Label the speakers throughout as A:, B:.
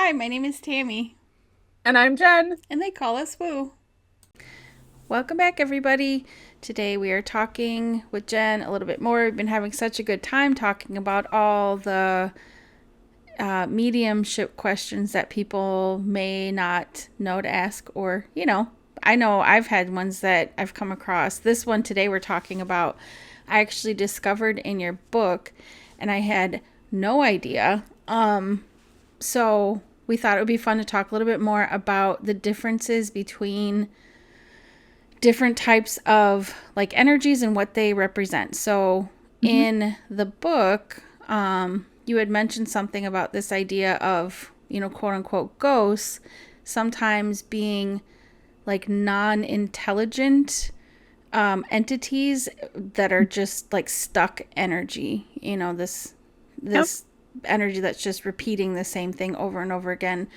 A: Hi, my name is Tammy,
B: And I'm Jen.
A: and they call us Woo. Welcome back, everybody. Today we are talking with Jen a little bit more. We've been having such a good time talking about all the mediumship questions that people may not know to ask, or, I know I've had ones that I've come across. This one today we're talking about, I actually discovered in your book, and I had no idea. So we thought it would be fun to talk a little bit more about the differences between different types of like energies and what they represent. So
B: hmm
A: in the book, you had mentioned something about this idea of, quote unquote ghosts sometimes being like non-intelligent entities that are just like stuck energy. This
B: Yep.
A: this energy that's just repeating the same thing over and over again,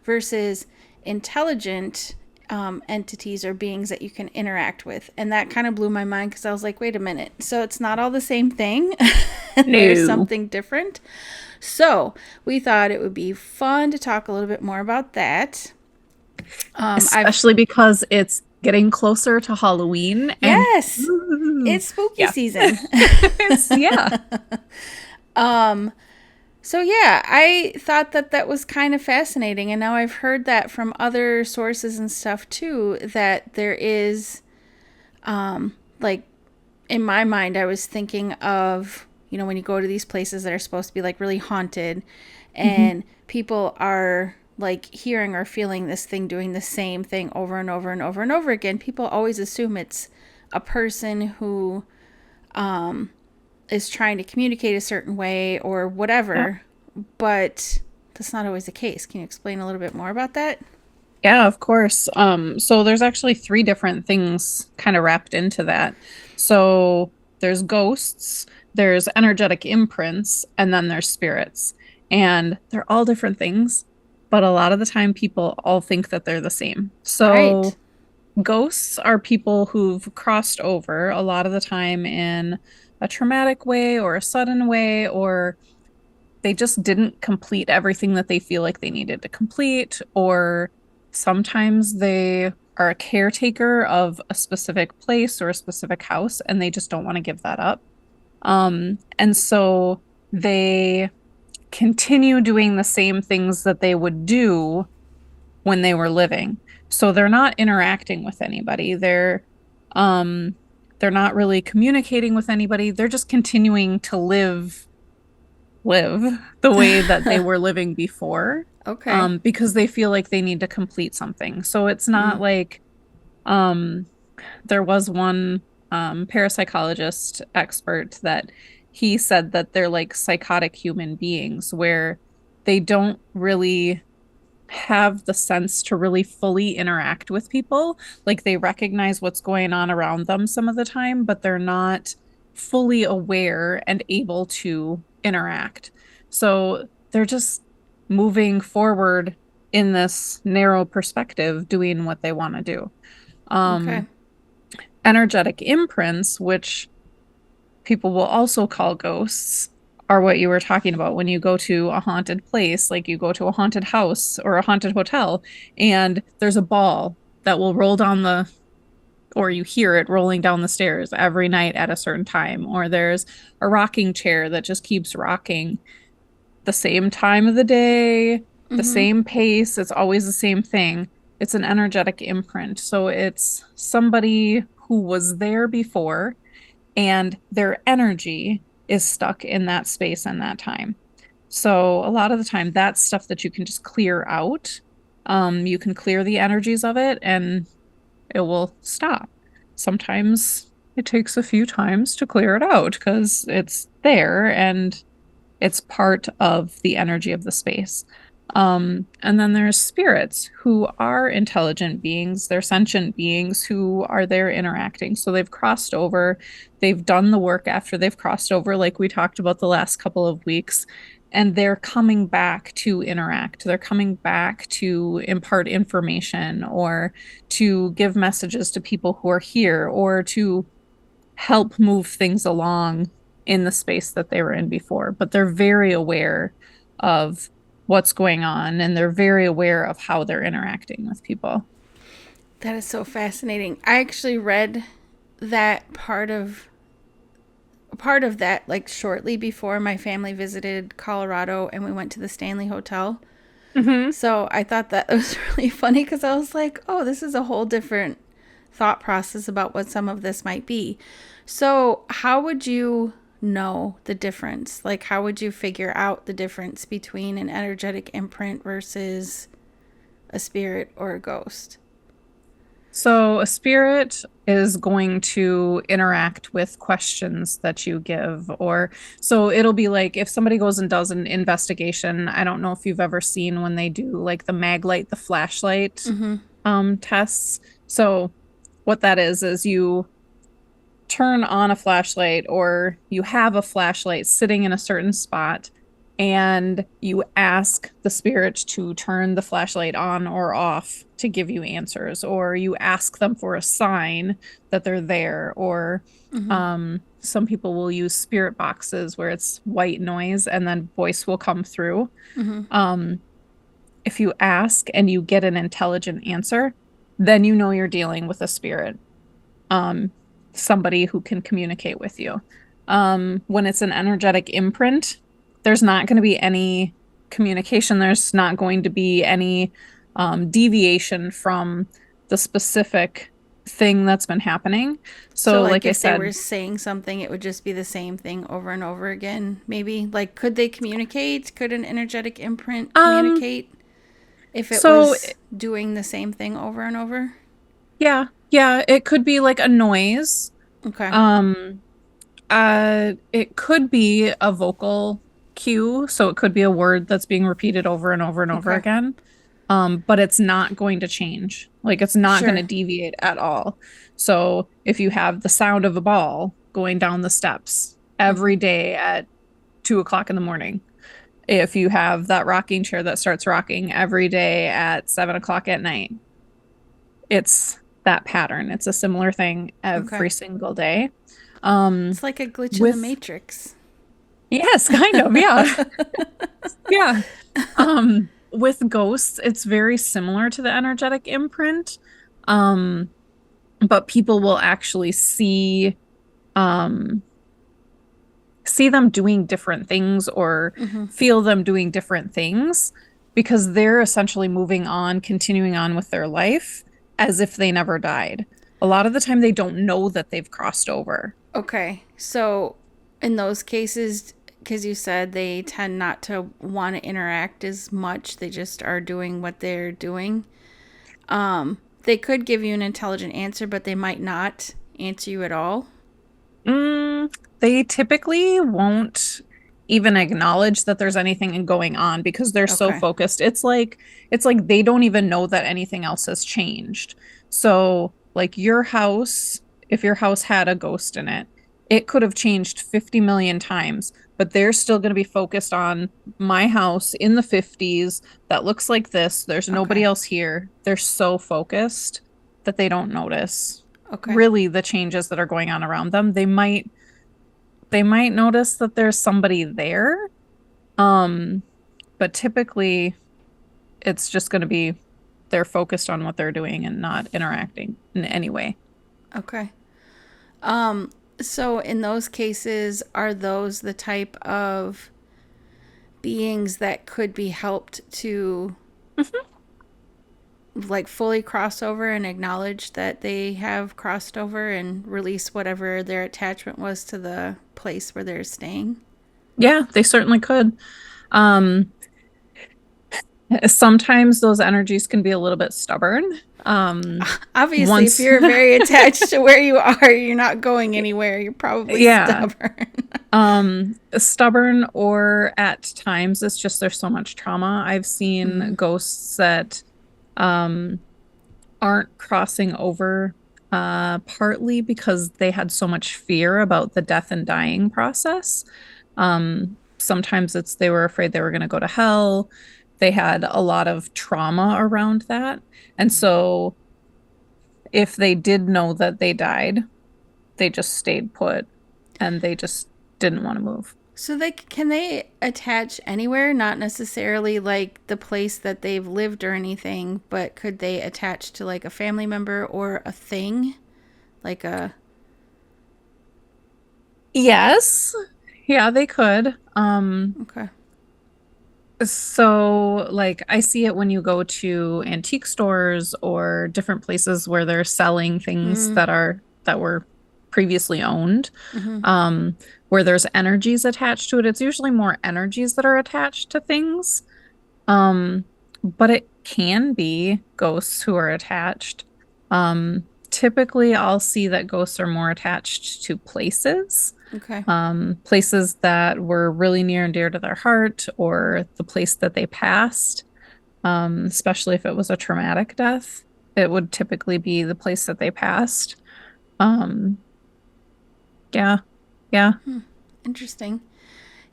A: versus intelligent entities or beings that you can interact with. And that kind of blew my mind because I was like, wait a minute. So it's not all the same thing. There's
B: No.
A: something different. So we thought it would be fun to talk a little bit more about that. I've
B: Especially because it's getting closer to Halloween and
A: Yes,
B: ooh,
A: it's spooky
B: yeah.
A: season.
B: Yeah.
A: So yeah, I thought that that was kind of fascinating, and now I've heard that from other sources and stuff too. That there is, like, in my mind, I was thinking of, when you go to these places that are supposed to be like really haunted,
B: Mhm.
A: and people are like hearing or feeling this thing doing the same thing over and over and over and over again. People always assume it's a person who is trying to communicate a certain way or
B: Yeah.
A: whatever, but that's not always the case. Can you explain a little bit more about that?
B: Yeah, of course. So there's actually three different things kind of wrapped into that. So there's ghosts, there's energetic imprints, and then there's spirits. And they're all different things, but a lot of the time people all think that they're the same.
A: Right.
B: So ghosts are people who've crossed over a lot of the time in a traumatic way or a sudden way, or they just didn't complete everything that they feel like they needed to complete, or sometimes they are a caretaker of a specific place or a specific house and they just don't want to give that up. And so they continue doing the same things that they would do when they were living. So they're not interacting with anybody. Um they're not really communicating with anybody. They're just continuing to live the way that they were living before,
A: Okay.
B: because they feel like they need to complete something. So it's not like um there was one parapsychologist expert that he said that they're like psychotic human beings where they don't really have the sense to really fully interact with people. Like they recognize what's going on around them some of the time, but they're not fully aware and able to interact. So they're just moving forward in this narrow perspective, doing what they want to do.
A: Okay.
B: Um, Energetic imprints, which people will also call ghosts, are what you were talking about when you go to a haunted place, like you go to a haunted house or a haunted hotel, and there's a ball that will roll down or you hear it rolling down the stairs every night at a certain time, or there's a rocking chair that just keeps rocking the same time of the day, the
A: Mm-hmm.
B: same pace. It's always the same thing. It's an energetic imprint. So it's somebody who was there before and their energy is stuck in that space and that time. So a lot of the time, that's stuff that you can just clear out. You can clear the energies of it and it will stop. Sometimes it takes a few times to clear it out because it's there and it's part of the energy of the space. And then there's spirits who are intelligent beings, they're sentient beings who are there interacting. So they've crossed over, they've done the work after they've crossed over, like we talked about the last couple of weeks, and they're coming back to interact. They're coming back to impart information or to give messages to people who are here or to help move things along in the space that they were in before. But they're very aware of what's going on, and they're very aware of how they're interacting with people.
A: That is so fascinating. I actually read that part of that like shortly before my family visited Colorado and we went to the Stanley Hotel.
B: Hmm.
A: So I thought that was really funny because I was like, oh, this is a whole different thought process about what some of this might be. So, how would you know the difference? Like, how would you figure out the difference between an energetic imprint versus a spirit or a ghost?
B: So a spirit is going to interact with questions that you give, or so it'll be like if somebody goes and does an investigation. I don't know if you've ever seen when they do like the mag light, the flashlight
A: Mm-hmm.
B: tests. So what that is you turn on a flashlight or you have a flashlight sitting in a certain spot and you ask the spirit to turn the flashlight on or off to give you answers, or you ask them for a sign that they're there, or
A: Mm-hmm.
B: some people will use spirit boxes where it's white noise and then voice will come through.
A: Mm-hmm.
B: um, if you ask and you get an intelligent answer, then you know you're dealing with a spirit, um, somebody who can communicate with you. When it's an energetic imprint, there's not going to be any communication. There's not going to be any deviation from the specific thing that's been happening.
A: So,
B: So,
A: like,
B: like I
A: if they
B: said,
A: were saying something, it would just be the same thing over and over again, maybe? Like, could they communicate? Could an energetic imprint
B: um,
A: communicate if it
B: so
A: was doing the same thing over and over?
B: yeah, yeah, it could be like a noise.
A: Okay.
B: Um, it could be a vocal cue, so it could be a word that's being repeated over and over and over
A: Okay.
B: again. But it's not going to change. Like it's not going to
A: Sure.
B: deviate at all. So if you have the sound of a ball going down the steps
A: Mm-hmm.
B: every day at 2 o'clock in the morning, if you have that rocking chair that starts rocking every day at 7 o'clock at night, it's that pattern. It's a similar thing
A: Okay.
B: every single day. Um,
A: It's like a glitch in the
B: with
A: matrix.
B: Yes, kind of. Yeah. Yeah. With ghosts, it's very similar to the energetic imprint. Um, but people will actually um see them doing different things or
A: Mm-hmm.
B: feel them doing different things because they're essentially moving on, continuing on with their life as if they never died. A lot of the time they don't know that they've crossed over.
A: Okay. So, in those cases, because you said they tend not to want to interact as much, they just are doing what they're doing. They could give you an intelligent answer, but they might not answer you at all.
B: They typically won't even acknowledge that there's anything going on because they're so
A: Okay.
B: focused. It's like they don't even know that anything else has changed. So, like your house, if your house had a ghost in it, it could have changed 50 million times, but they're still going to be focused on my house in the 50s that looks like this. There's nobody
A: Okay.
B: else here. They're so focused that they don't notice
A: Okay.
B: really the changes that are going on around them. They might notice that there's somebody there. Um, but typically it's just going to be they're focused on what they're doing and not interacting in any way.
A: Okay. Um, so in those cases, are those the type of beings that could be helped to
B: Mhm.
A: like fully cross over and acknowledge that they have crossed over and release whatever their attachment was to the place where they're staying?
B: Yeah, they certainly could. Um, Sometimes those energies can be a little bit stubborn.
A: Obviously, if
B: Once,
A: you're very attached to where you are, you're not going anywhere. You're probably
B: yeah,
A: stubborn.
B: stubborn, or at times it's just there's so much trauma. I've
A: Mm-hmm.
B: seen ghosts that um aren't crossing over partly because they had so much fear about the death and dying process. Sometimes it's they were afraid they were going to go to hell. They had a lot of trauma around that. And so if they did know that they died, they just stayed put and they just didn't want to move.
A: So they can they attach anywhere, not necessarily like the place that they've lived or anything, but could they attach to like a family member or a thing? Like a
B: Yes. Yeah, they could.
A: okay.
B: So like I see it when you go to antique stores or different places where they're selling things
A: Mm,
B: that were previously owned,
A: mm-hmm.
B: um, where there's energies attached to it. It's usually more energies that are attached to things. Um, but it can be ghosts who are attached. Typically, I'll see that ghosts are more attached to places,
A: Okay.
B: places that were really near and dear to their heart, or the place that they passed, especially if it was a traumatic death. It would typically be the place that they passed. Um, yeah, yeah.
A: Interesting.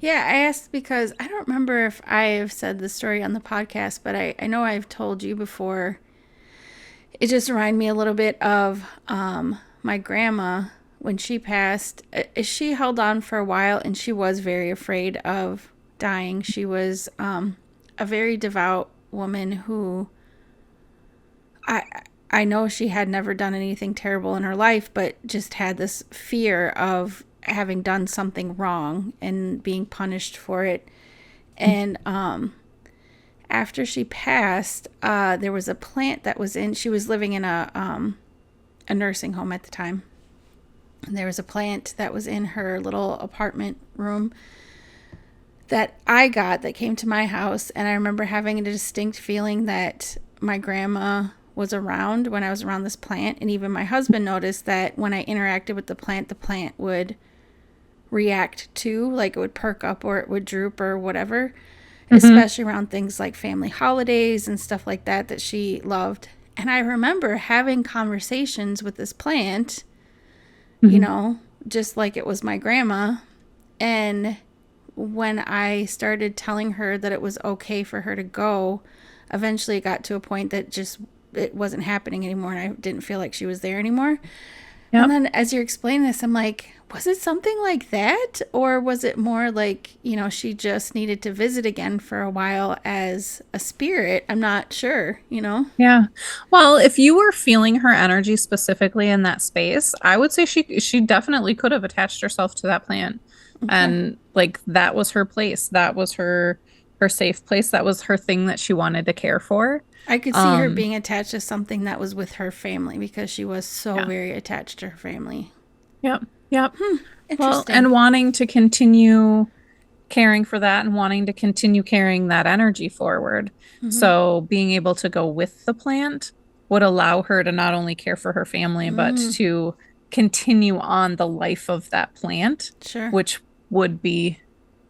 A: Yeah, I asked because I don't remember if I've said the story on the podcast, but I know I've told you before. It just reminded me a little bit of my grandma when she passed. She held on for a while and she was very afraid of dying. She was a very devout woman who I I know she had never done anything terrible in her life, but just had this fear of having done something wrong and being punished for it. And after she passed, there was a plant that was in. She was living in a nursing home at the time. And there was a plant that was in her little apartment room that I got that came to my house. And I remember having a distinct feeling that my grandma was around when I was around this plant. And even my husband noticed that when I interacted with the plant would react to, like it would perk up or it would droop or whatever,
B: Hmm.
A: especially around things like family holidays and stuff like that that she loved. And I remember having conversations with this plant, you
B: Hmm.
A: know, just like it was my grandma. And when I started telling her that it was okay for her to go, eventually it got to a point that just it wasn't happening anymore and I didn't feel like she was there anymore. And
B: Yep.
A: then as you're explaining this, I'm like, was it something like that? Or was it more like, she just needed to visit again for a while as a spirit? I'm not sure.
B: Yeah. Well, if you were feeling her energy specifically in that space, I would say she definitely could have attached herself to that plant.
A: Okay.
B: And like that was her place. That was her safe place. That was her thing that she wanted to care for.
A: I could see her
B: Um,
A: being attached to something that was with her family because she was so
B: yeah.
A: very attached to her family.
B: Yep. Yep. Well,
A: Interesting.
B: and wanting to continue caring for that and wanting to continue carrying that energy forward.
A: Mm-hmm.
B: So being able to go with the plant would allow her to not only care for her family, but
A: Mm,
B: to continue on the life of that plant,
A: sure.
B: which would be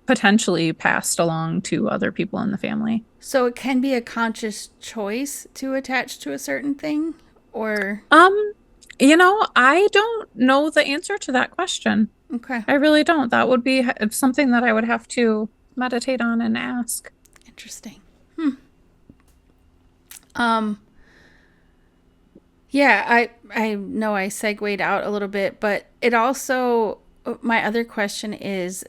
B: potentially passed along to other people in the family.
A: So it can be a conscious choice to attach to a certain thing or
B: Um, I don't know the answer to that question.
A: okay.
B: I really don't. That would be something that I would have to meditate on and ask.
A: Interesting. Um Yeah, I know I segued out a little bit, but it also my other question is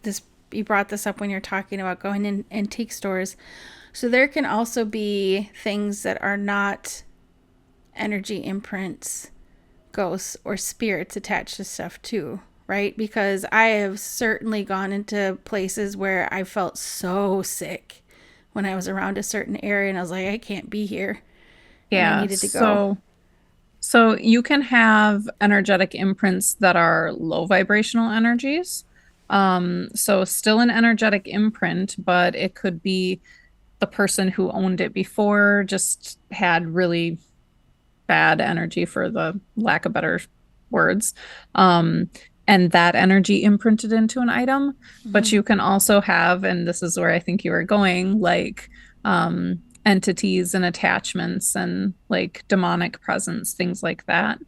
A: this you brought this up when you're talking about going in antique stores. So there can also be things that are not energy imprints, ghosts or spirits attached to stuff too, right? Because I have certainly gone into places where I felt so sick when I was around a certain area and I was like I can't be here and I
B: Yeah,
A: needed to go.
B: so you can have energetic imprints that are low vibrational energies. So still an energetic imprint, but it could be the person who owned it before just had really bad energy for the lack of better words. Um, and that energy imprinted into an item. But
A: Mm-hmm.
B: you can also have, and this is where I think you were going, like entities and attachments and like demonic presence, things like that.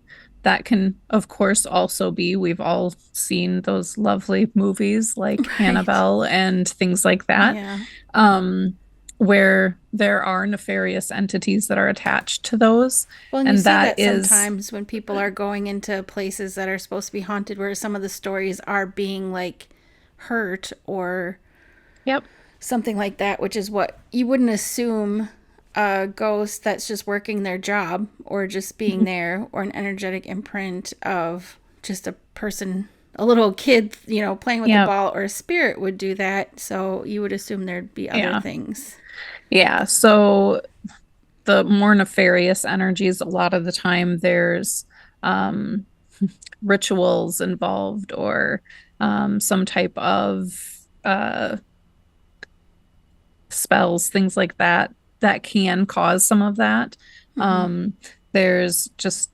B: That can, of course, also be, we've all seen those lovely movies like
A: Right.
B: Annabelle and things like that.
A: Yeah.
B: Um, where there are nefarious entities that are attached to those.
A: Well, and you
B: And
A: see
B: that
A: that
B: is,
A: sometimes when people are going into places that are supposed to be haunted, where some of the stories are being like hurt or
B: Yep.
A: something like that, which is what you wouldn't assume a ghost that's just working their job or just being there, or an energetic imprint of just a person, a little kid, playing with a
B: Yep.
A: ball, or a spirit would do that. So you would assume there'd be other
B: Yeah.
A: things.
B: Yeah. So the more nefarious energies, a lot of the time there's um, rituals involved or some type of uh, spells, things like that, that can cause some of that.
A: Mm-hmm.
B: Um, there's just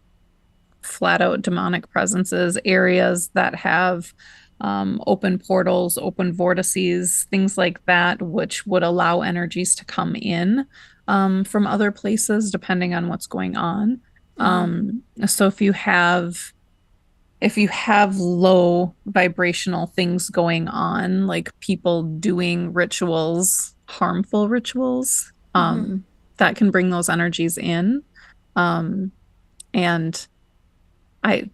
B: flat out demonic presences, areas that have open portals, open vortices, things like that, which would allow energies to come in from other places, depending on what's going on.
A: Mm-hmm.
B: So if you have low vibrational things going on, like people doing rituals, harmful rituals,
A: Mm-hmm.
B: that can bring those energies in. Um, and I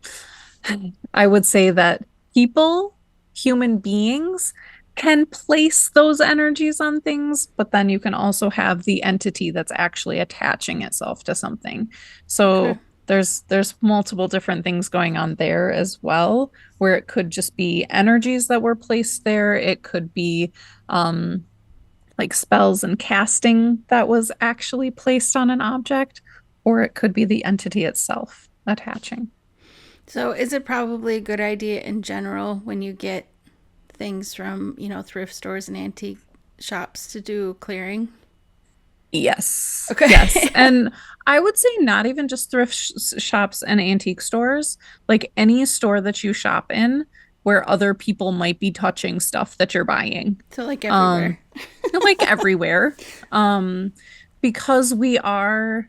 B: I would say that people, human beings, can place those energies on things, but then you can also have the entity that's actually attaching itself to something.
A: Okay.
B: So there's multiple different things going on there as well, where it could just be energies that were placed there. It could be um like spells and casting that was actually placed on an object, or it could be the entity itself attaching.
A: So is it probably a good idea in general when you get things from, thrift stores and antique shops to do clearing?
B: Yes,
A: Okay.
B: yes. And I would say not even just thrift shops and antique stores, like any store that you shop in where other people might be touching stuff that you're buying.
A: So like everywhere.
B: Um, like everywhere. Um, because we're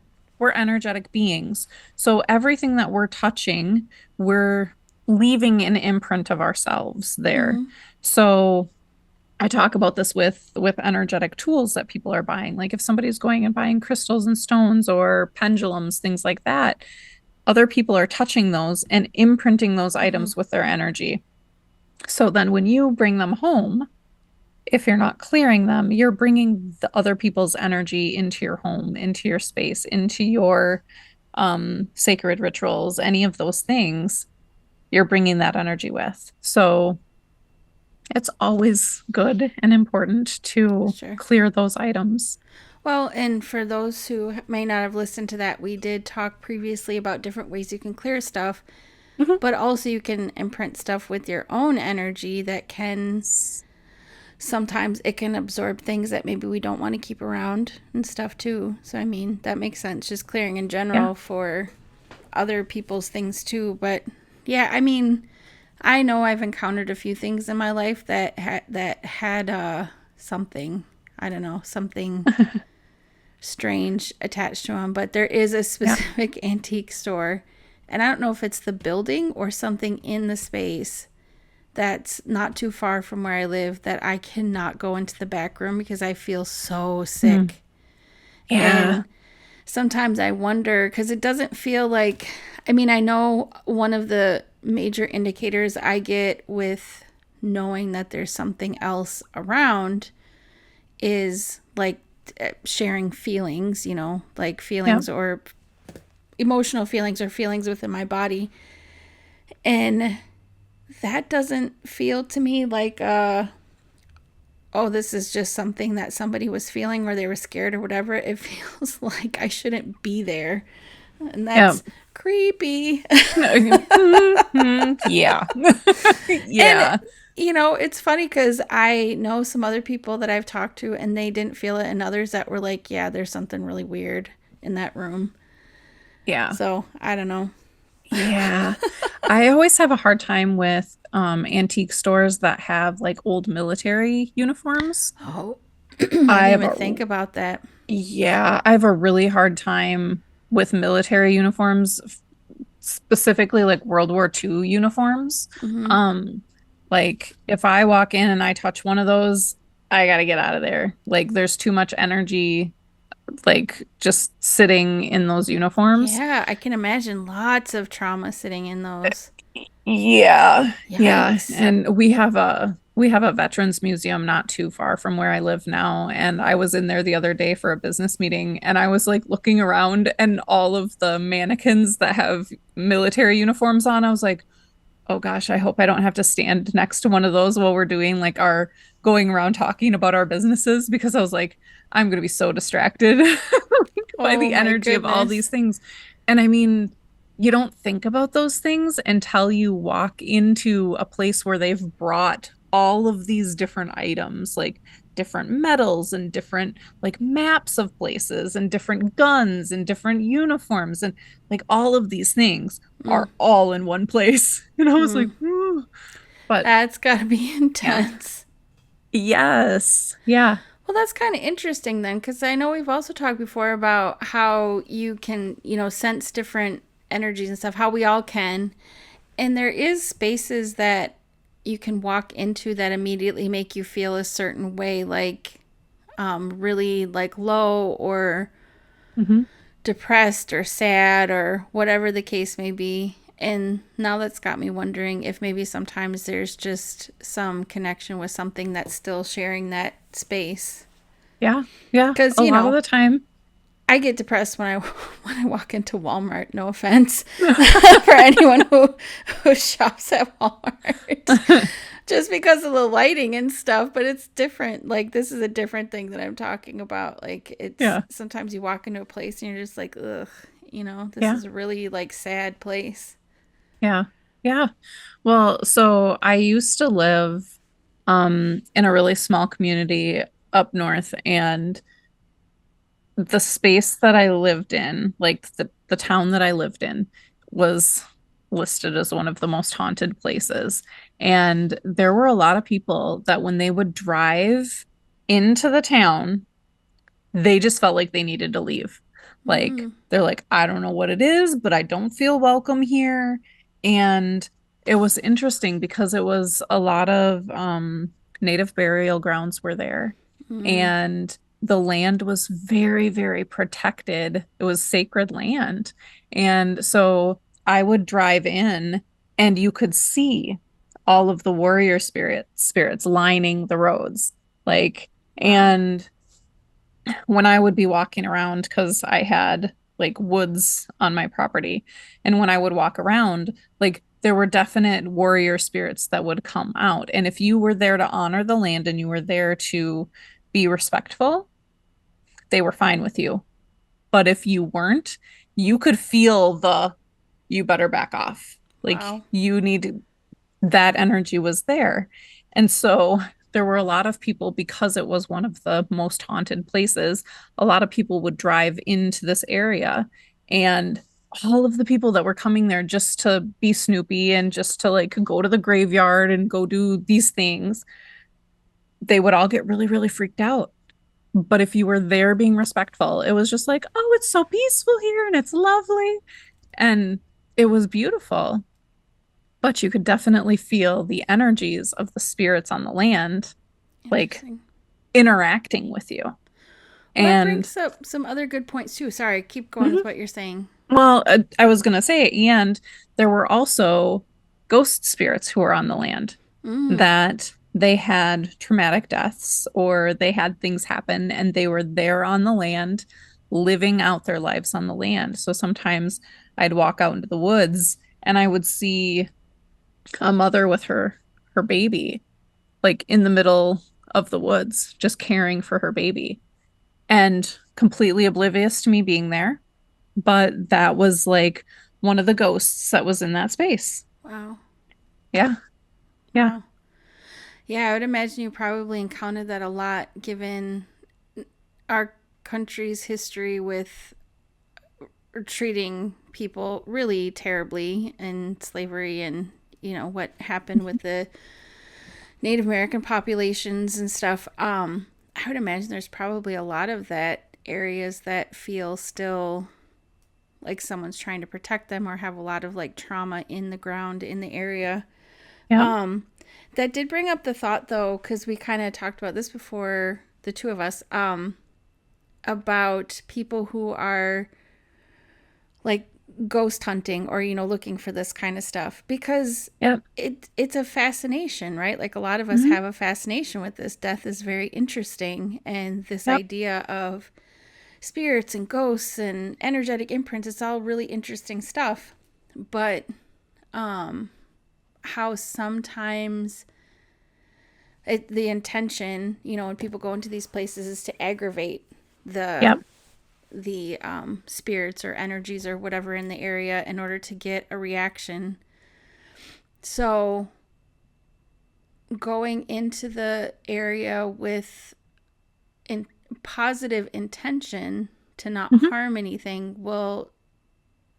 B: energetic beings. So everything that we're touching, we're leaving an imprint of ourselves there.
A: Mm-hmm.
B: So I talk about this with energetic tools that people are buying. Like if somebody's going and buying crystals and stones or pendulums, things like that, other people are touching those and imprinting those
A: Mm-hmm.
B: items with their energy. So then when you bring them home, if you're not clearing them, you're bringing the other people's energy into your home, into your space, into your sacred rituals, any of those things, you're bringing that energy with. So it's always good and important to
A: Sure.
B: clear those items.
A: Well, and for those who may not have listened to that, we did talk previously about different ways you can clear stuff,
B: Mhm.
A: but also you can imprint stuff with your own energy that can sometimes it can absorb things that maybe we don't want to keep around and stuff too. So I mean, that makes sense, just clearing in
B: Yeah.
A: general for other people's things too, but yeah, I mean, I know I've encountered a few things in my life that had something, I don't know, something strange attached to them, but there is a
B: Yeah.
A: specific antique store, and I don't know if it's the building or something in the space that's not too far from where I live, that I cannot go into the back room because I feel so
B: Mm.
A: sick.
B: Yeah.
A: And sometimes I wonder, because it doesn't feel like, I mean, I know one of the major indicators I get with knowing that there's something else around is like sharing feelings, like
B: Yeah.
A: feelings or emotional feelings or feelings within my body. And that doesn't feel to me like, oh, this is just something that somebody was feeling or they were scared or whatever. It feels like I shouldn't be there. And
B: Yeah.
A: that's creepy.
B: Yeah.
A: And,
B: Yeah.
A: it's funny because I know some other people that I've talked to and they didn't feel it, and others that were like, yeah, there's something really weird in that room.
B: Yeah.
A: So I don't know.
B: Yeah. I always have a hard time with antique stores that have like old military uniforms.
A: Oh, I didn't
B: I have
A: even
B: a
A: think about that.
B: Yeah, I have a really hard time with military uniforms, specifically like World War II uniforms.
A: Hmm.
B: Um, like if I walk in and I touch one of those, I gotta get out of there. Like there's too much energy, like just sitting in those uniforms.
A: Yeah, I can imagine lots of trauma sitting in those.
B: Yeah, yeah.
A: Yikes.
B: And we have a veterans museum not too far from where I live now. And I was in there the other day for a business meeting and I was like looking around and all of the mannequins that have military uniforms on, I was like, oh gosh, I hope I don't have to stand next to one of those while we're doing like our going around talking about our businesses because I was like, I'm gonna be so distracted by
A: Oh
B: the
A: my
B: energy of all these
A: goodness.
B: things. And I mean, you don't think about those things until you walk into a place where they've brought all of these different items, like different medals and different like maps of places and different guns and different uniforms and like all of these things
A: Mm,
B: are all in one place. And I was like,
A: mm.
B: ooh. But
A: That's got to be
B: yeah.
A: intense.
B: Yes. Yeah.
A: Well, that's kind of interesting then, because I know we've also talked before about how you can, sense different energies and stuff, how we all can. And there is spaces that you can walk into that immediately make you feel a certain way, like really like low or
B: Hmm.
A: depressed or sad or whatever the case may be. And now that's got me wondering if maybe sometimes there's just some connection with something that's still sharing that space.
B: Yeah. Yeah.
A: Because,
B: A lot of the time.
A: I get depressed when I when I walk into Walmart. No offense for anyone who shops at Walmart, just because of the lighting and stuff. But it's different. Like this is a different thing that I'm talking about. Like it's
B: Yeah.
A: sometimes you walk into a place and you're just like, ugh, this
B: Yeah.
A: is a really like sad place.
B: Yeah. Yeah. Well, so I used to live in a really small community up north, and the space that I lived in, like the town that I lived in, was listed as one of the most haunted places. And there were a lot of people that when they would drive into the town, they just felt like they needed to leave. Like
A: Mm,
B: they're like, I don't know what it is, but I don't feel welcome here. And it was interesting because it was a lot of native burial grounds were there.
A: mm,
B: And the land was very, very protected. It was sacred land. And so I would drive in and you could see all of the warrior spirits lining the roads. Like,
A: wow.
B: and when I would be walking around, because I had like woods on my property, and when I would walk around, like there were definite warrior spirits that would come out. And if you were there to honor the land and you were there to be respectful, they were fine with you. But if you weren't, you could feel the you better back off. Like
A: Wow.
B: you need that energy was there. And so there were a lot of people, because it was one of the most haunted places, a lot of people would drive into this area. And all of the people that were coming there just to be Snoopy and just to like go to the graveyard and go do these things, they would all get really, really freaked out. But if you were there being respectful, it was just like, oh, it's so peaceful here and it's lovely. And it was beautiful, but you could definitely feel the energies of the spirits on the land, like
A: Interesting.
B: interacting with you.
A: Well, that
B: And
A: brings up some other good points too. Sorry, keep going with
B: mhm.
A: what you're saying.
B: Well, I was going to say, and there were also ghost spirits who were on the land
A: Mm,
B: that they had traumatic deaths or they had things happen and they were there on the land, living out their lives on the land. So sometimes I'd walk out into the woods and I would see a mother with her baby like in the middle of the woods, just caring for her baby and completely oblivious to me being there. But that was like one of the ghosts that was in that space.
A: wow.
B: Yeah. Yeah.
A: Wow. Yeah, I would imagine you probably encountered that a lot given our country's history with treating people really terribly in slavery and, what happened with the Native American populations and stuff. I would imagine there's probably a lot of that areas that feel still like someone's trying to protect them or have a lot of like trauma in the ground in the area.
B: Yeah.
A: Um, that did bring up the thought though, because we kind of talked about this before, the two of us, about people who are like ghost hunting or, looking for this kind of stuff, because
B: Yep.
A: it's a fascination, right? Like a lot of us
B: Hmm.
A: have a fascination with this. Death is very interesting, and this
B: Yep.
A: idea of spirits and ghosts and energetic imprints, it's all really interesting stuff. But how sometimes the intention, when people go into these places, is to aggravate the
B: Yep.
A: spirits or energies or whatever in the area in order to get a reaction. So going into the area with in positive intention to not
B: Hmm.
A: harm anything will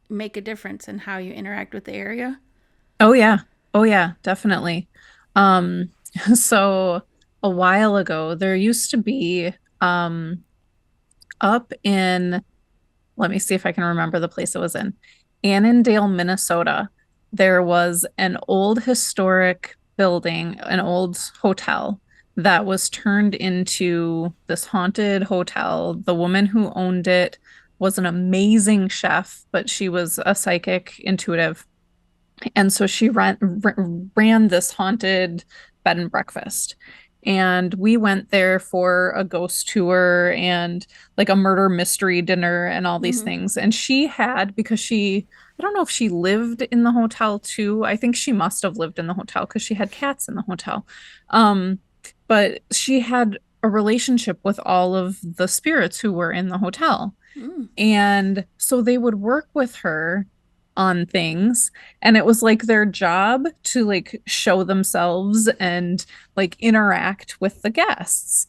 A: make a difference in how you interact with the area.
B: Oh yeah. Oh yeah, definitely. Um, so a while ago, there used to be up in, let me see if I can remember the place it was in. Annandale, Minnesota. There was an old historic building, an old hotel that was turned into this haunted hotel. The woman who owned it was an amazing chef, but she was a psychic, intuitive, and so she ran this haunted bed and breakfast. And we went there for a ghost tour and like a murder mystery dinner and all these
A: Mm-hmm.
B: things. And she had, because I don't know if she lived in the hotel too. I think she must have lived in the hotel because she had cats in the hotel. Um, but she had a relationship with all of the spirits who were in the hotel.
A: Mm.
B: And so they would work with her on things, and it was like their job to like show themselves and like interact with the guests.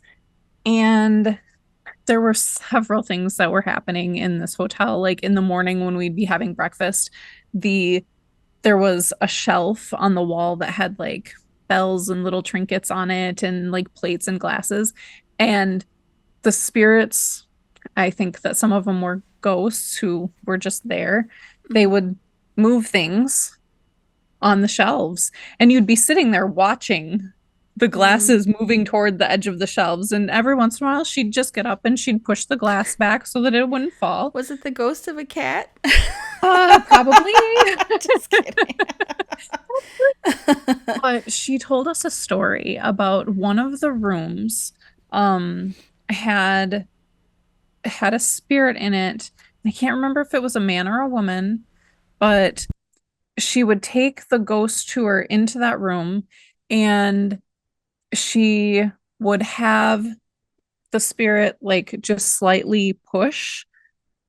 B: And there were several things that were happening in this hotel. Like in the morning when we'd be having breakfast, there was a shelf on the wall that had like bells and little trinkets on it and like plates and glasses. And the spirits, I think that some of them were ghosts who were just there. They
A: Mm-hmm.
B: would move things on the shelves, and you'd be sitting there watching the
A: Mm.
B: glasses moving toward the edge of the shelves. And every once in a while, she'd just get up and she'd push the glass back so that it wouldn't fall.
A: Was it the ghost of a cat?
B: Probably.
A: Just kidding.
B: But she told us a story about one of the rooms had a spirit in it. I can't remember if it was a man or a woman, but she would take the ghost tour into that room, and she would have the spirit like just slightly push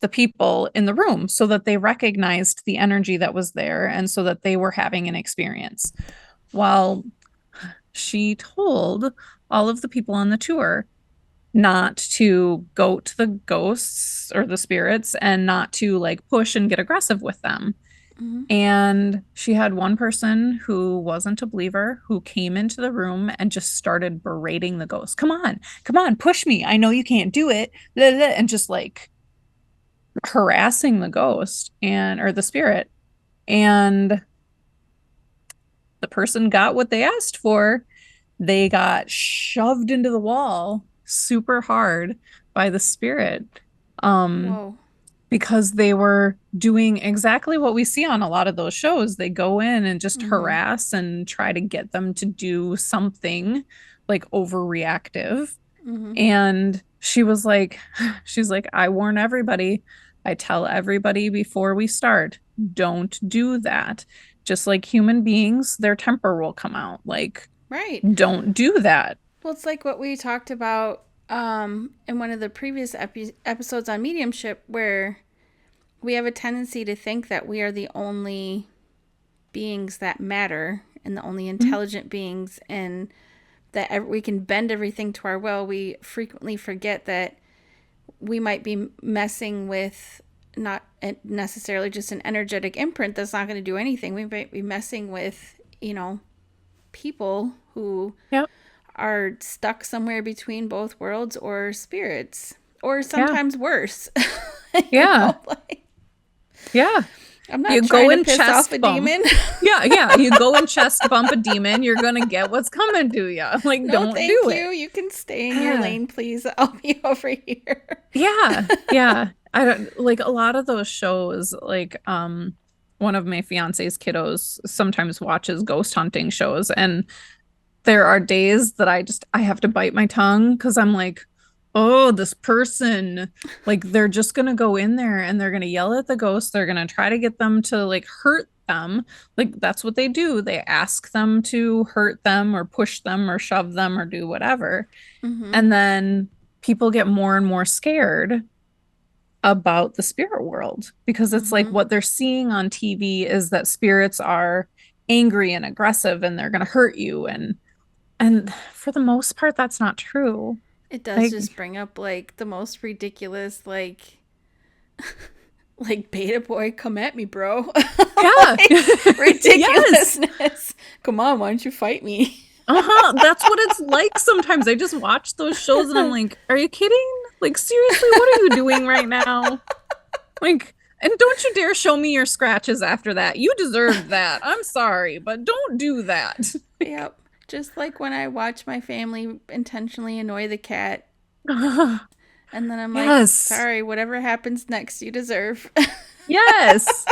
B: the people in the room so that they recognized the energy that was there and so that they were having an experience. While she told all of the people on the tour not to go to the ghosts or the spirits and not to like push and get aggressive with them.
A: Mm-hmm.
B: And she had one person who wasn't a believer who came into the room and just started berating the ghost. Come on, push me. I know you can't do it. And just like harassing the ghost and or the spirit. And the person got what they asked for. They got shoved into the wall super hard by the spirit. Um,
A: Whoa.
B: because they were doing exactly what we see on a lot of those shows. They go in and just
A: Mm-hmm.
B: harass and try to get them to do something like overreactive.
A: Mm-hmm.
B: And she's like, I warn everybody. I tell everybody before we start, don't do that. Just like human beings, their temper will come out. Like,
A: Right.
B: don't do that.
A: Well, it's like what we talked about in one of the previous episodes on mediumship, where we have a tendency to think that we are the only beings that matter and the only
B: Mhm.
A: intelligent beings, and that we can bend everything to our will. We frequently forget that we might be messing with not necessarily just an energetic imprint that's not going to do anything. We might be messing with, people who
B: Yep.
A: are stuck somewhere between both worlds, or spirits, or
B: Yeah.
A: sometimes worse.
B: Yeah.
A: Like,
B: Yeah.
A: I'm
B: You
A: not
B: go
A: trying to
B: and
A: piss off
B: chest
A: a
B: bump.
A: demon.
B: Yeah, yeah. You go and chest bump a demon, you're gonna get what's coming to you. Like,
A: No,
B: don't
A: thank
B: do
A: you.
B: it.
A: You can stay in your lane, please. I'll be over here.
B: Yeah, yeah. I don't like a lot of those shows, like one of my fiance's kiddos sometimes watches ghost hunting shows, and there are days that I have to bite my tongue because I'm like, oh, this person, like they're just gonna go in there and they're gonna yell at the ghost. They're gonna try to get them to like hurt them. Like that's what they do. They ask them to hurt them or push them or shove them or do whatever.
A: Mm-hmm.
B: And then people get more and more scared about the spirit world because it's like
A: Mm-hmm.
B: what they're seeing on TV is that spirits are angry and aggressive and they're going to hurt you, and for the most part that's not true.
A: It does
B: Like,
A: just bring up like the most ridiculous, like beta boy, come at me, bro.
B: yeah.
A: Like
B: Yes.
A: ridiculousness. Come on, why don't you fight me?
B: Uh-huh. That's what it's like sometimes. I just watch those shows and I'm like, are you kidding? Like, seriously, what are you doing right now? Like, and don't you dare show me your scratches after that. You deserved that. I'm sorry, but don't do that.
A: Yep. Just like when I watch my family intentionally annoy the cat, and then I'm like,
B: Yes.
A: sorry, whatever happens next, you deserve.
B: Yes.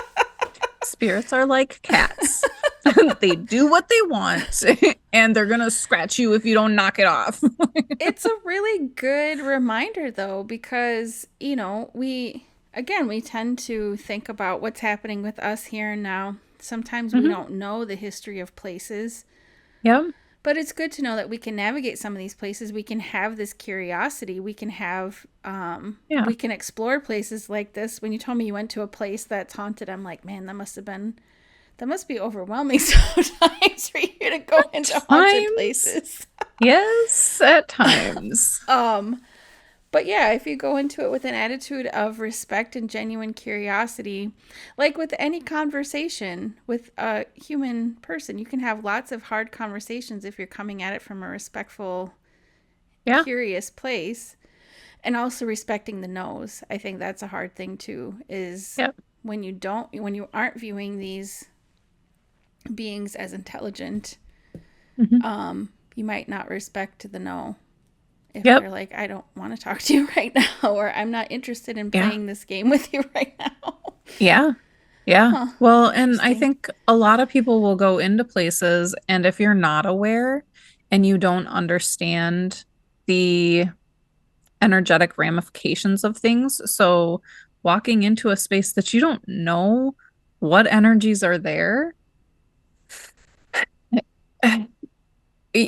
B: Spirits are like cats. They do what they want, and they're gonna scratch you if you don't knock it off.
A: It's a really good reminder, though, because, again, we tend to think about what's happening with us here and now. Sometimes we
B: Hmm.
A: don't know the history of places.
B: Yep.
A: But it's good to know that we can navigate some of these places. We can have this curiosity. We can have,
B: Yeah.
A: we can explore places like this. When you told me you went to a place that's haunted, I'm like, man, that must be overwhelming sometimes for you to go
B: At
A: into haunted
B: times.
A: places.
B: Yes, at times.
A: Um, but yeah, if you go into it with an attitude of respect and genuine curiosity, like with any conversation with a human person, you can have lots of hard conversations if you're coming at it from a respectful,
B: Yeah.
A: curious place, and also respecting the no's. I think that's a hard thing too, is
B: Yep.
A: when you aren't viewing these beings as intelligent,
B: Hmm.
A: you might not respect the no. If
B: Yep.
A: they're like, I don't want to talk to you right now, or I'm not interested in
B: Yeah.
A: playing this game with you right now.
B: Yeah. Yeah.
A: Huh,
B: Well, and I
A: interesting.
B: think a lot of people will go into places, and if you're not aware and you don't understand the energetic ramifications of things, so walking into a space that you don't know what energies are there,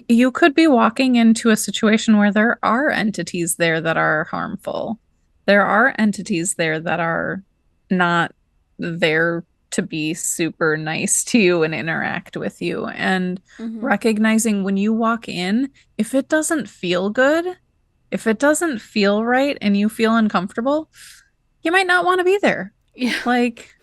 B: you could be walking into a situation where there are entities there that are harmful. There are entities there that are not there to be super nice to you and interact with you. And
A: Mm-hmm.
B: recognizing when you walk in, if it doesn't feel good, if it doesn't feel right and you feel uncomfortable, you might not want to be there.
A: Yeah.
B: Like,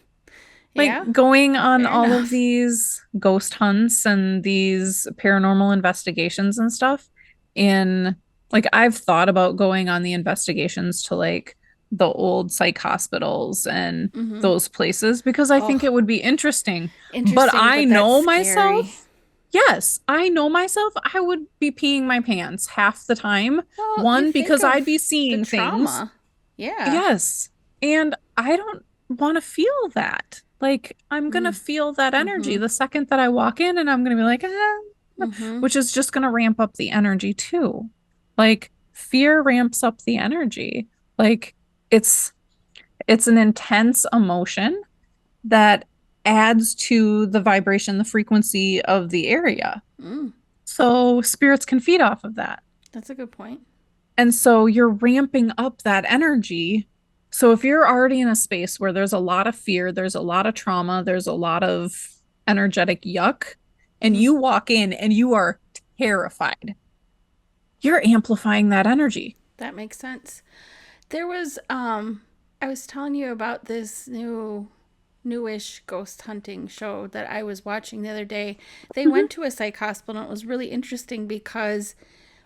A: Yeah.
B: going on
A: Fair
B: all of
A: enough.
B: these ghost hunts and these paranormal investigations and stuff in like I've thought about going on the investigations to like the old psych hospitals and
A: Mm-hmm.
B: those places because I think
A: Oh,
B: it would be interesting. But
A: interesting,
B: I
A: but that's
B: know
A: scary.
B: myself. Yes, I know myself. I would be peeing my pants half the time.
A: Well, you
B: One,
A: think
B: because I'd be
A: of the
B: seeing things.
A: trauma. Yeah.
B: Yes. And I don't want to feel that. Like, I'm going to
A: Mm.
B: feel that energy
A: Mm-hmm.
B: the second that I walk in, and I'm going to be like,
A: Mm-hmm.
B: which is just going to ramp up the energy too. Like, fear ramps up the energy. Like, it's it's an intense emotion that adds to the vibration, the frequency of the area.
A: Mm.
B: So spirits can feed off of that.
A: That's a good point.
B: And so you're ramping up that energy. So if you're already in a space where there's a lot of fear, there's a lot of trauma, there's a lot of energetic yuck, and
A: Mm.
B: you walk in and you are terrified, you're amplifying that energy.
A: That makes sense. There was I was telling you about this newish ghost hunting show that I was watching the other day. They
B: Mhm.
A: went to a psych hospital and it was really interesting because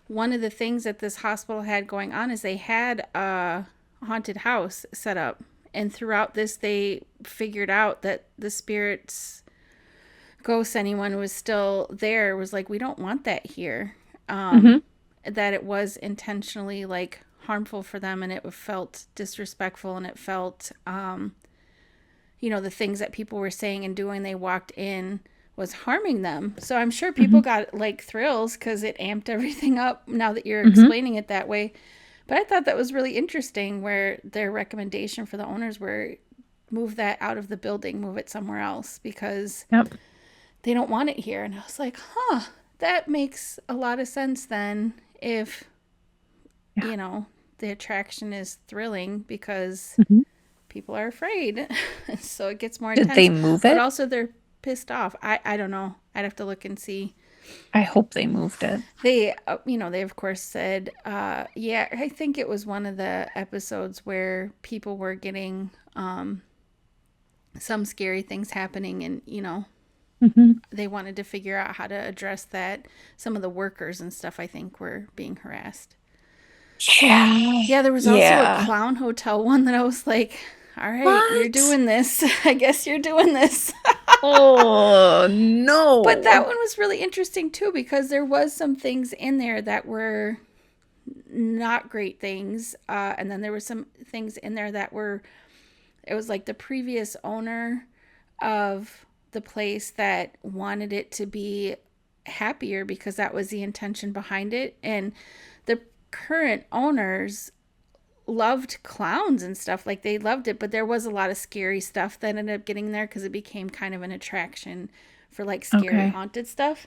A: one of the things that this hospital had going on is they had a haunted house set up. And throughout this, they figured out that the spirits, ghosts, anyone who was still there was like, we don't want that here.
B: Mhm.
A: That it was intentionally like harmful for them, and it felt disrespectful, and it felt, the things that people were saying and doing, they walked in, was harming them. So I'm sure people
B: Hmm.
A: got like thrills because it amped everything up now that you're
B: Hmm.
A: explaining it that way. But I thought that was really interesting where their recommendation for the owners were move that out of the building, move it somewhere else because
B: Yep.
A: they don't want it here. And I was like, huh, that makes a lot of sense then if,
B: Yeah.
A: you know, the attraction is thrilling because
B: Hmm.
A: people are afraid. So it gets more
B: Did they
A: intense.
B: move
A: But
B: it?
A: also they're pissed off. I don't know. I'd have to look and see.
B: I hope they moved it.
A: They of course said, yeah, I think it was one of the episodes where people were getting some scary things happening, and,
B: Hmm.
A: they wanted to figure out how to address that. Some of the workers and stuff, I think, were being harassed.
B: Yeah.
A: Yeah, there was also a
B: Yeah.
A: clown hotel one that I was like, all right, you're
B: What?
A: doing this. I guess you're doing this.
B: Oh,
A: But that
B: no.
A: one was really interesting too because there was some things in there that were not great things, and then there were some things in there that were. It was like the previous owner of the place that wanted it to be happier because that was the intention behind it, and the current owners loved clowns and stuff, like they loved it, but there was a lot of scary stuff that ended up getting there because it became kind of an attraction for like scary
B: Okay.
A: haunted stuff.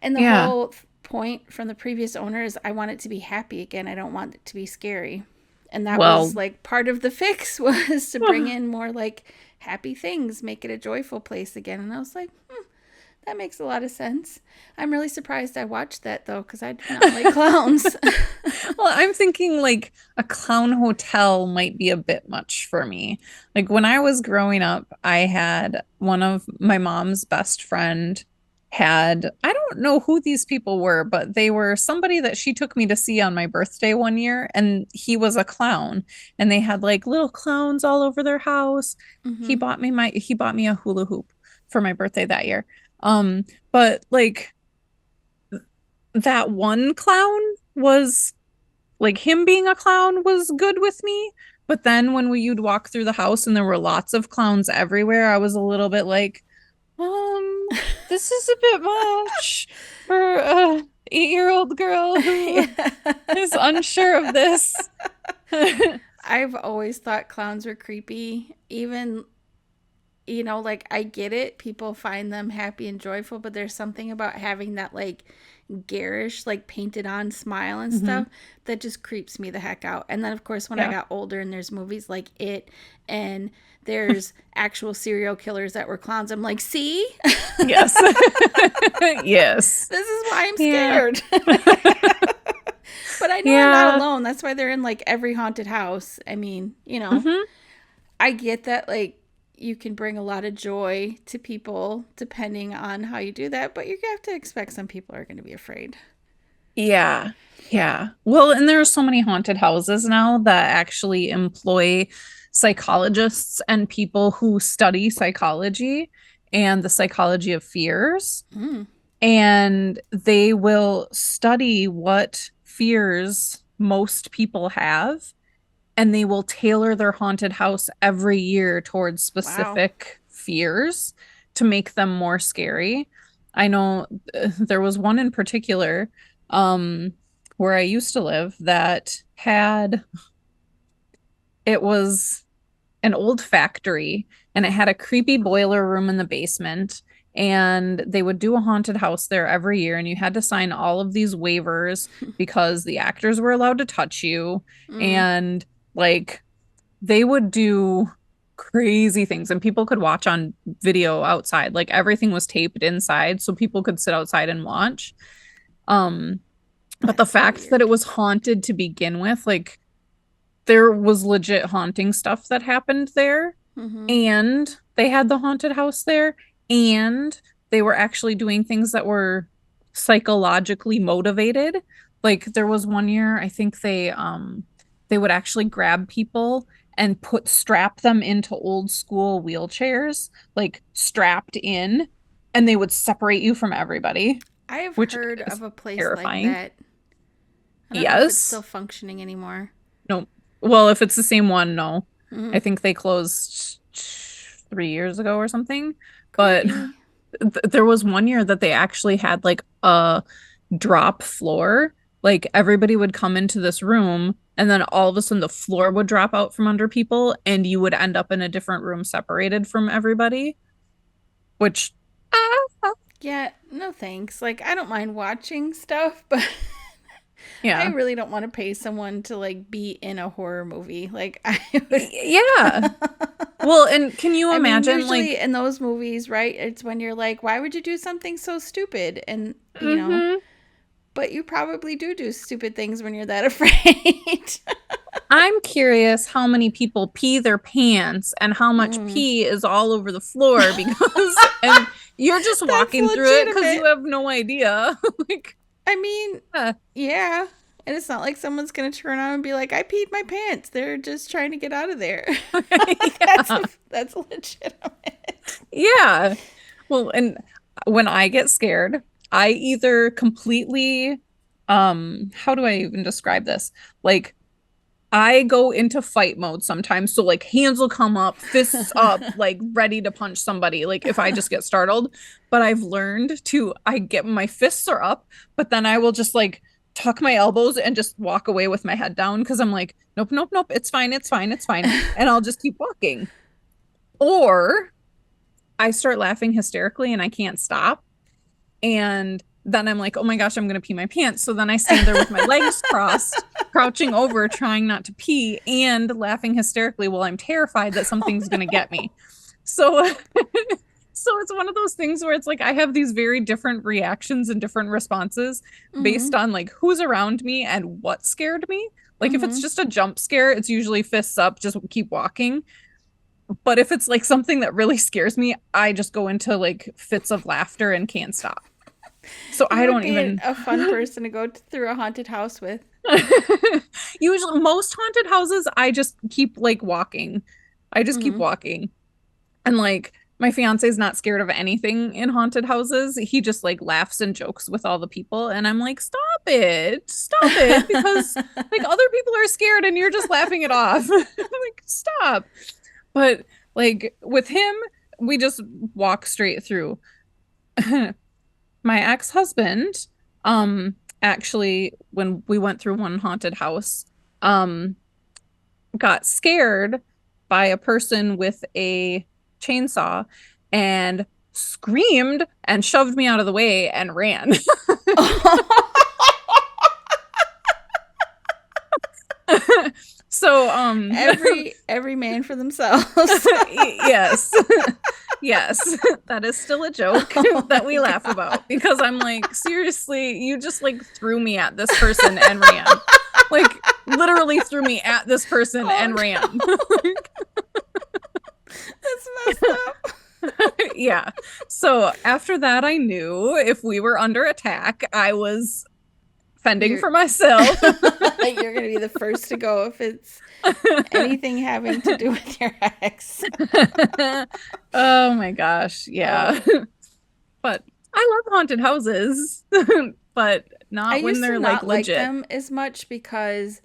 A: And the
B: Yeah.
A: whole point from the previous owner is I want it to be happy again, I don't want it to be scary. And that was
B: Well,
A: like part of the fix was to bring in more like happy things, make it a joyful place again. And I was like, that makes a lot of sense. I'm really surprised I watched that though because I do not like clowns.
B: well, I'm thinking like a clown hotel might be a bit much for me. Like when I was growing up, I had one of my mom's best friend had, I don't know who these people were, but they were somebody that she took me to see on my birthday one year, and he was a clown, and they had like little clowns all over their house.
A: Mm-hmm.
B: He bought me a hula hoop for my birthday that year. But like that one clown was like him being a clown was good with me. But then when you'd walk through the house and there were lots of clowns everywhere, I was a little bit like, this is a bit much for a 8-year-old girl who is unsure of this.
A: I've always thought clowns were creepy. Even, like I get it. People find them happy and joyful, but there's something about having that like garish, like painted on smile and
B: Hmm.
A: stuff that just creeps me the heck out. And then, of course, when I
B: Yeah.
A: got older and there's movies like It and there's actual serial killers that were clowns, I'm like, see?
B: Yes. Yes.
A: This is why I'm
B: Yeah.
A: scared. But I know I'm not
B: Yeah.
A: alone. That's why they're in like every haunted house. I mean,
B: Hmm.
A: I get that like you can bring a lot of joy to people depending on how you do that, but you have to expect some people are going to be afraid.
B: Yeah. Yeah. Well, and there are so many haunted houses now that actually employ psychologists and people who study psychology and the psychology of fears.
A: Mm,
B: And they will study what fears most people have, and they will tailor their haunted house every year towards
A: wow.
B: specific fears to make them more scary. I know there was one in particular um, where I used to live that had it was an old factory, and it had a creepy boiler room in the basement, and they would do a haunted house there every year, and you had to sign all of these waivers because the actors were allowed to touch you,
A: Mm,
B: and like they would do crazy things, and people could watch on video outside. Like everything was taped inside so people could sit outside and watch. um but the
A: that's so
B: fact that it
A: weird.
B: was haunted to begin with, like there was legit haunting stuff that happened there,
A: Mm-hmm.
B: and they had the haunted house there, and they were actually doing things that were psychologically motivated. Like there was one year, I think they would actually grab people and strap them into old school wheelchairs, like strapped in, and they would separate you from everybody,
A: I have
B: which
A: heard
B: is
A: of a place like
B: terrifying.
A: that. I don't know if it's still
B: Yes.
A: functioning anymore.
B: No. Well, if it's the same one, no. I
A: Mm,
B: think they closed 3 years ago or something.
A: could
B: But
A: be.
B: there was one year that they actually had like a drop floor. Like everybody would come into this room and then all of a sudden the floor would drop out from under people and you would end up in a different room separated from everybody, which
A: Yeah, no thanks. Like, I don't mind watching stuff, but I
B: yeah.
A: really don't want to pay someone to like be in a horror movie. Like, I would.
B: Yeah. Well, and can you
A: I mean,
B: imagine
A: usually
B: like
A: in those movies, right? It's when you're like, why would you do something so stupid? And,
B: mhm.
A: but you probably do stupid things when you're that afraid.
B: I'm curious how many people pee their pants and how much
A: Mm.
B: pee is all over the floor because and you're just
A: That's
B: walking through it because you
A: legitimate.
B: have no idea. Like,
A: I mean, yeah. And it's not like someone's going to turn on and be like, I peed my pants. They're just trying to get out of there. that's,
B: yeah.
A: that's legitimate.
B: Yeah. Well, and when I get scared, I either completely how do I even describe this? Like I go into fight mode sometimes. So like hands will come up, fists up, like ready to punch somebody, like if I just get startled. But I've learned to I get my fists are up, but then I will just like tuck my elbows and just walk away with my head down because I'm like, nope, nope, nope, it's fine, it's fine, it's fine. And I'll just keep walking. Or I start laughing hysterically and I can't stop. And then I'm like, oh my gosh, I'm going to pee my pants. So then I stand there with my legs crossed, crouching over, trying not to pee and laughing hysterically while I'm terrified that
A: Oh
B: something's going to
A: no.
B: get me. So, so it's one of those things where it's like I have these very different reactions and different responses based
A: Mm-hmm.
B: on like who's around me and what scared me. Like if it's
A: Mm-hmm.
B: just a jump scare, it's usually fists up, just keep walking. But if it's like something that really scares me, I just go into like fits of laughter and can't stop. So
A: You
B: I
A: would
B: don't
A: be
B: even
A: a fun person to go through a haunted house with.
B: usually most haunted houses I just keep like walking. I just keep
A: Mm-hmm.
B: walking. And like my fiance is not scared of anything in haunted houses. He just like laughs and jokes with all the people and I'm like, "Stop it. Stop it because like other people are scared and you're just laughing it off." I'm like, "Stop." But like with him, we just walk straight through. My ex-husband, actually, when we went through one haunted house, um, got scared by a person with a chainsaw and screamed and shoved me out of the way and ran. So,
A: every man for themselves.
B: yes. Yes, that is still a joke
A: Oh
B: that
A: my
B: we laugh
A: god.
B: about because I'm like, seriously, you just like threw me at this person and ran. Like, literally threw me at this person
A: Oh
B: and ran.
A: no. That's messed up.
B: Yeah. So after that, I knew if we were under attack, I was fending
A: You're
B: for myself.
A: you're gonna be the first to go if it's anything having to do with your ex.
B: Oh my gosh.
A: Uh,
B: Yeah. But I love haunted houses, but
A: I
B: not when
A: used to
B: they're like
A: not like
B: legit.
A: them as much because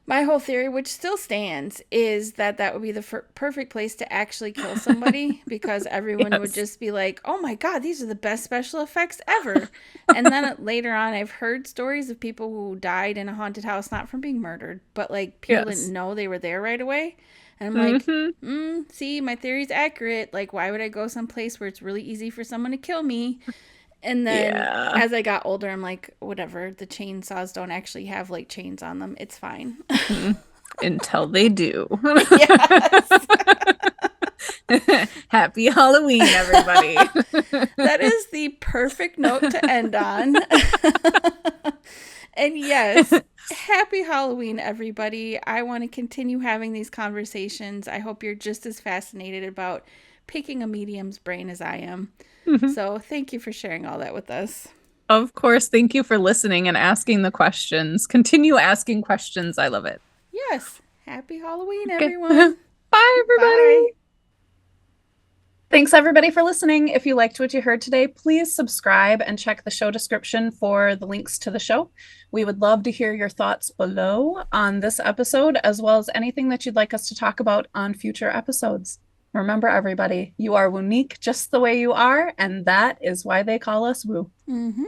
A: my whole theory, which still stands, is that that would be the perfect place to actually kill somebody because everyone would
B: Yes.
A: just be like, oh my God, these are the best special effects ever. And then later on, I've heard stories of people who died in a haunted house, not from being murdered, but like people didn't
B: Yes.
A: know they were there right away. And I'm like,
B: Hmm.
A: see, my theory's accurate. Like, why would I go someplace where it's really easy for someone to kill me? And then
B: Yeah.
A: as I got older, I'm like, whatever. The chainsaws don't actually have like chains on them. It's fine.
B: Mhm. Until they do.
A: Yes.
B: Happy Halloween, everybody.
A: That is the perfect note to end on. And yes, happy Halloween, everybody. I want to continue having these conversations. I hope you're just as fascinated about picking a medium's brain as I am. So thank you for sharing all that with us.
B: Of course, thank you for listening and asking the questions. Continue asking questions. I love it.
A: Yes, happy Halloween,
B: Okay.
A: everyone.
B: Bye,
A: Bye.
B: everybody. Thanks everybody for listening. If you liked what you heard today, please subscribe and check the show description for the links to the show. We would love to hear your thoughts below on this episode, as well as anything that you'd like us to talk about on future episodes. Remember, everybody, you are unique just the way you are, and that is why they call us Woo.
A: Mm-hmm.